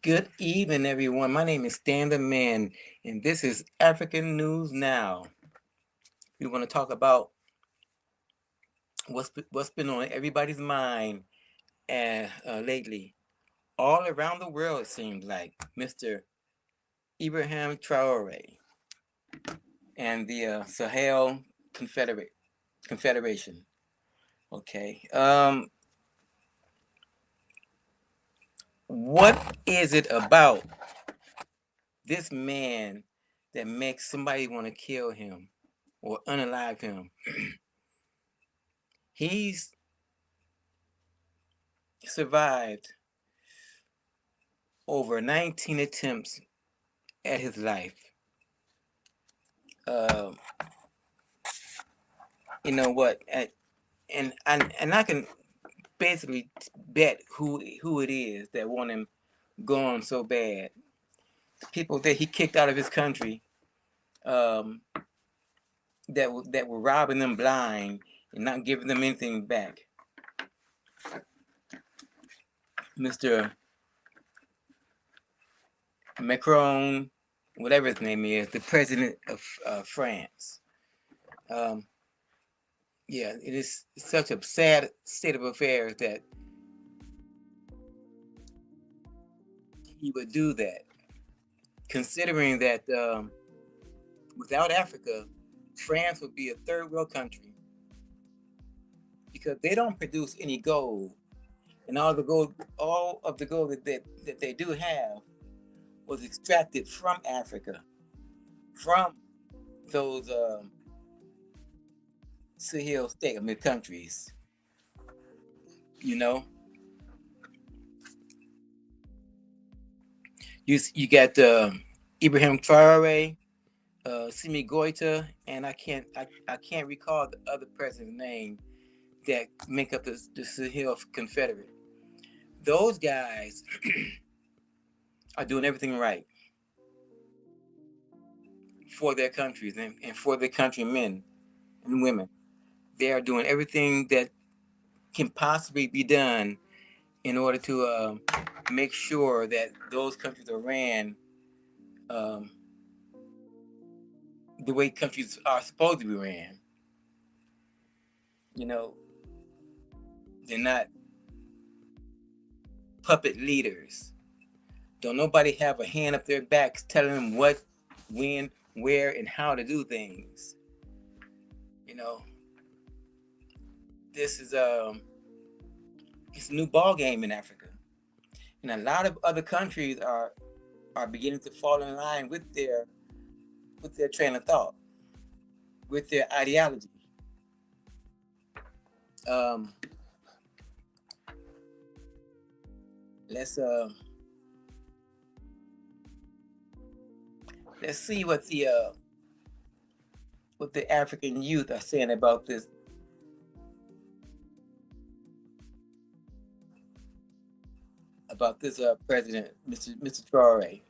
Good evening, everyone. My name is Stan the Man, and this is African News Now. We want to talk about what's been on everybody's mind lately, all around the world. It seems like Mr. Ibrahim Traore and the Sahel Confederation. Okay, what is it about this man that makes somebody want to kill him or unalive him? He's survived over 19 attempts at his life. Uh, you know what? And I can basically bet who it is that want him gone so bad. People that he kicked out of his country, um, that were robbing them blind and not giving them anything back. Mr. Macron, whatever his name is, the president of France. Um, yeah, it is such a sad state of affairs that he would do that, considering that without Africa, France would be a third world country because they don't produce any gold, and all of the gold that they do have was extracted from Africa, from those Sahel state, countries. You know, you got Ibrahim Traore, Simi Goita, and I can't recall the other president's name that make up the Sahel Confederate. Those guys are doing everything right for their countries and for their countrymen and women. They are doing everything that can possibly be done in order to make sure that those countries are ran um, the way countries are supposed to be ran. You know, they're not puppet leaders. Don't nobody have a hand up their backs telling them what, when, where, and how to do things. You know, this is it's a new ball game in Africa, and a lot of other countries are beginning to fall in line with their train of thought, with their ideology. Um, let's uh, let's see what the African youth are saying about this president, Mr. Traore.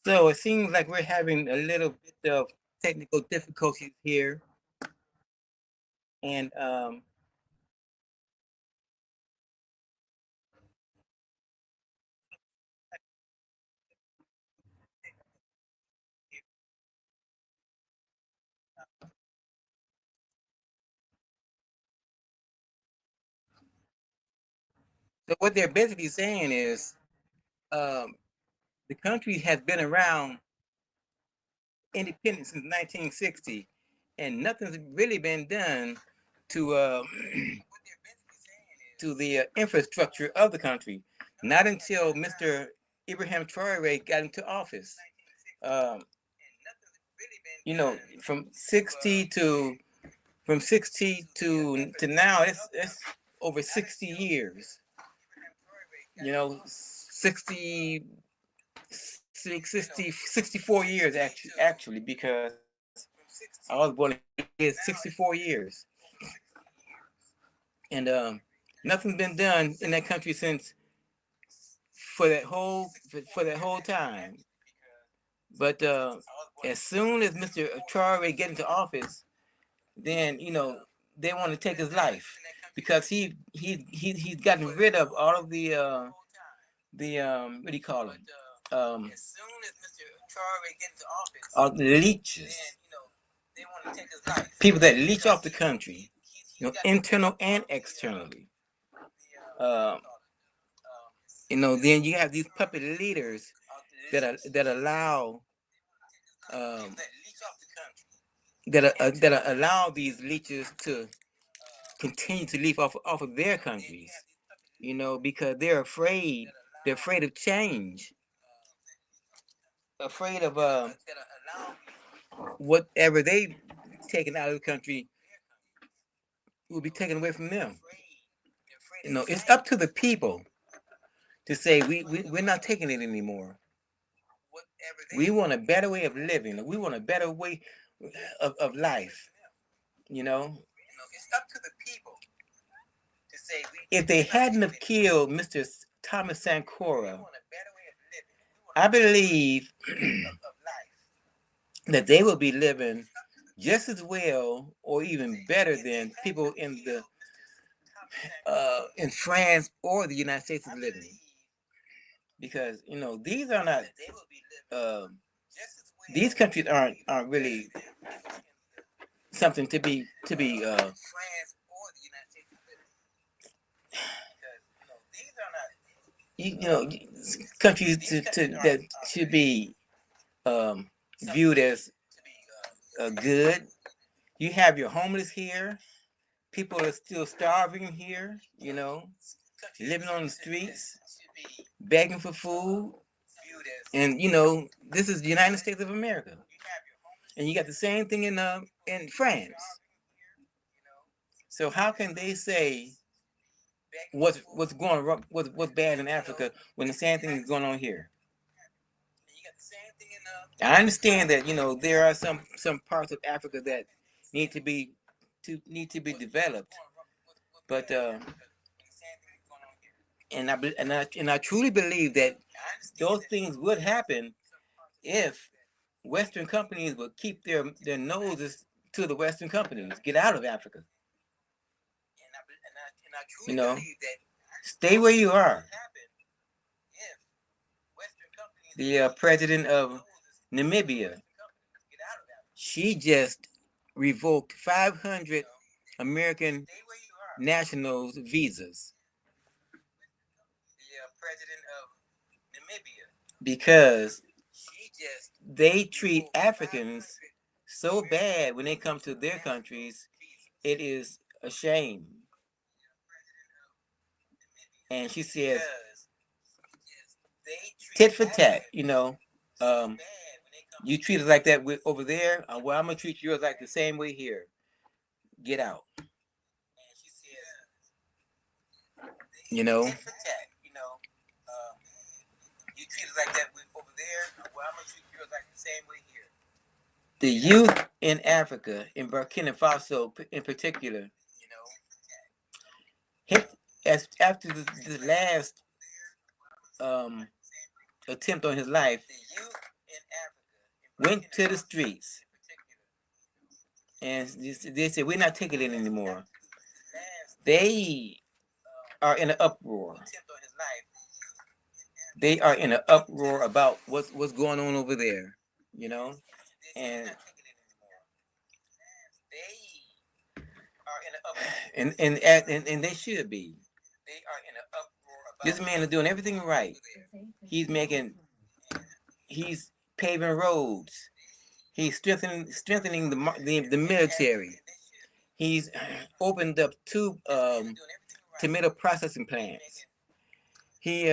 So it seems like we're having a little bit of technical difficulties here, and so what they're basically saying is um, the country has been around independent since 1960, and nothing's really been done to to the infrastructure of the country. Not until Mr. Ibrahim Traore got into office. Um, you know, from 60 to from 60 to now, it's over 60 years. You know, 60 64 years actually, because I was born in 64 years. And nothing's been done in that country since for that whole time. But as soon as Mr. Traore get into office, then they want to take his life, because he's gotten rid of all of the what do you call it? Um, all the leeches, people that leech off the country, internal and externally. Um, then you have these puppet leaders that allow um, that allow these leeches to continue to leap off of their countries. Because they're afraid. They're afraid of change. Afraid of whatever they taken out of the country will be taken away from them. It's up to the people to say we're not taking it anymore. We want a better way of living. We want a better way of life. It's up to the people to say if they hadn't have killed Mr. Thomas Sankara, I believe that they will be living just as well or even better than people in France or the United States is living. Because these are not these countries aren't really something to be you know countries that should be viewed as good. You have your homeless here. People are still starving here. Living on the streets, begging for food, and this is the United States of America, and you got the same thing in France. So how can they say what's going wrong, what's bad in Africa when the same thing is going on here? I understand that there are some parts of Africa that need to be developed, but and I truly believe that those things would happen if Western companies would keep their noses to the Western companies, get out of Africa. Stay where you are. The president of Namibia, she just revoked 500 American nationals' visas because they treat Africans so bad when they come to their countries. It is a shame. And she says tit for tat, you treat us like that over there, well, I'm gonna treat yours like the same way here. Get out. You know. Tit for tat, you treat us like that over there, well, I'm gonna treat yours like the same way here. The youth in Africa, in Burkina Faso in particular, hit after the last attempt on his life, went to the streets and they said, we're not taking it anymore. They are in an uproar. They are in an uproar about what's going on over there, and and they should be. This man is doing everything right. He's paving roads. He's strengthening the military. He's opened up 2 tomato processing plants. He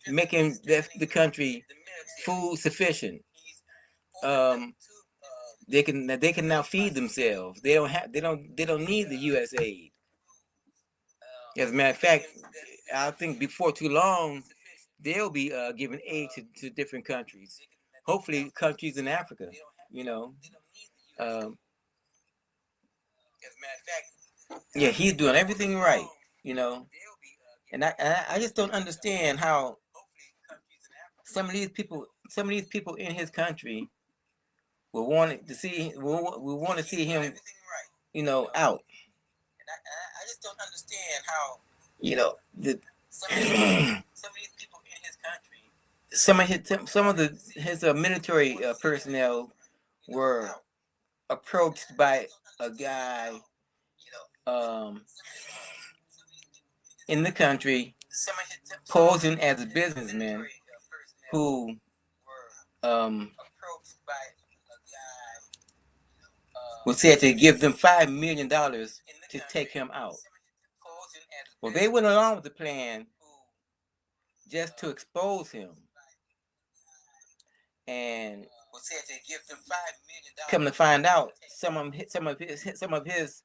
making the country food sufficient. They can now feed themselves. They don't need the U.S. aid. As a matter of fact, I think before too long, they'll be giving aid to different countries. Hopefully, countries in Africa. Yeah, he's doing everything right. And I just don't understand how some of these people in his country will want to see him, out. I just don't understand how some of these people in his country, some of his military personnel were approached by a guy in the country posing as a businessman who was said to give them $5 million to take him out. Well, they went along with the plan just to expose him, and come to find out, some of his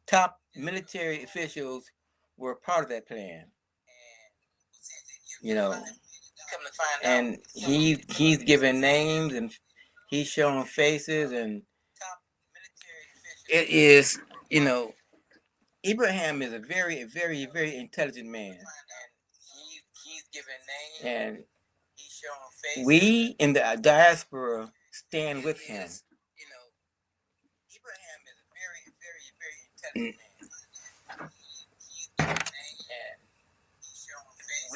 top military officials were part of that plan. And he's given names and he's showing faces, and it is, Ibrahim is a very, very, very intelligent man. And we in the diaspora stand with him.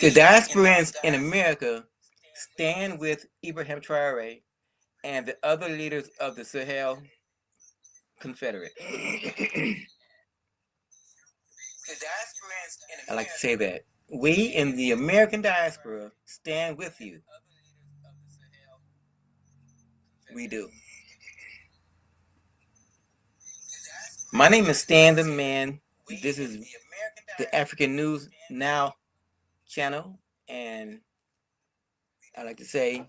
The diasporans in America stand with Ibrahim Traore and the other leaders of the Sahel Confederate. I like to say that. We in the American diaspora stand with you. We do. My name is Stan the Man. This is the African News Now channel, and I like to say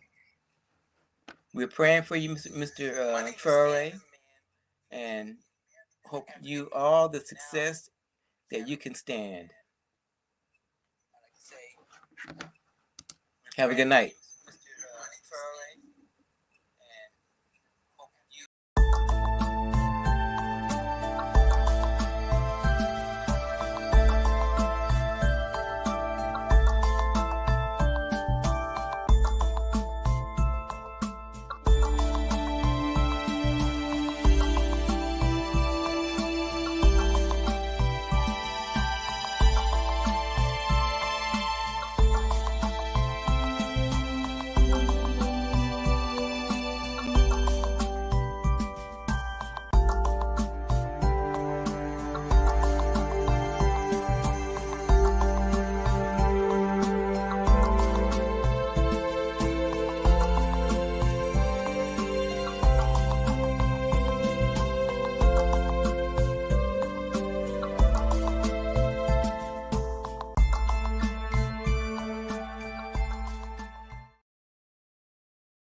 we're praying for you, Mr. Traore, and hope you all the success that you can stand. Have a good night.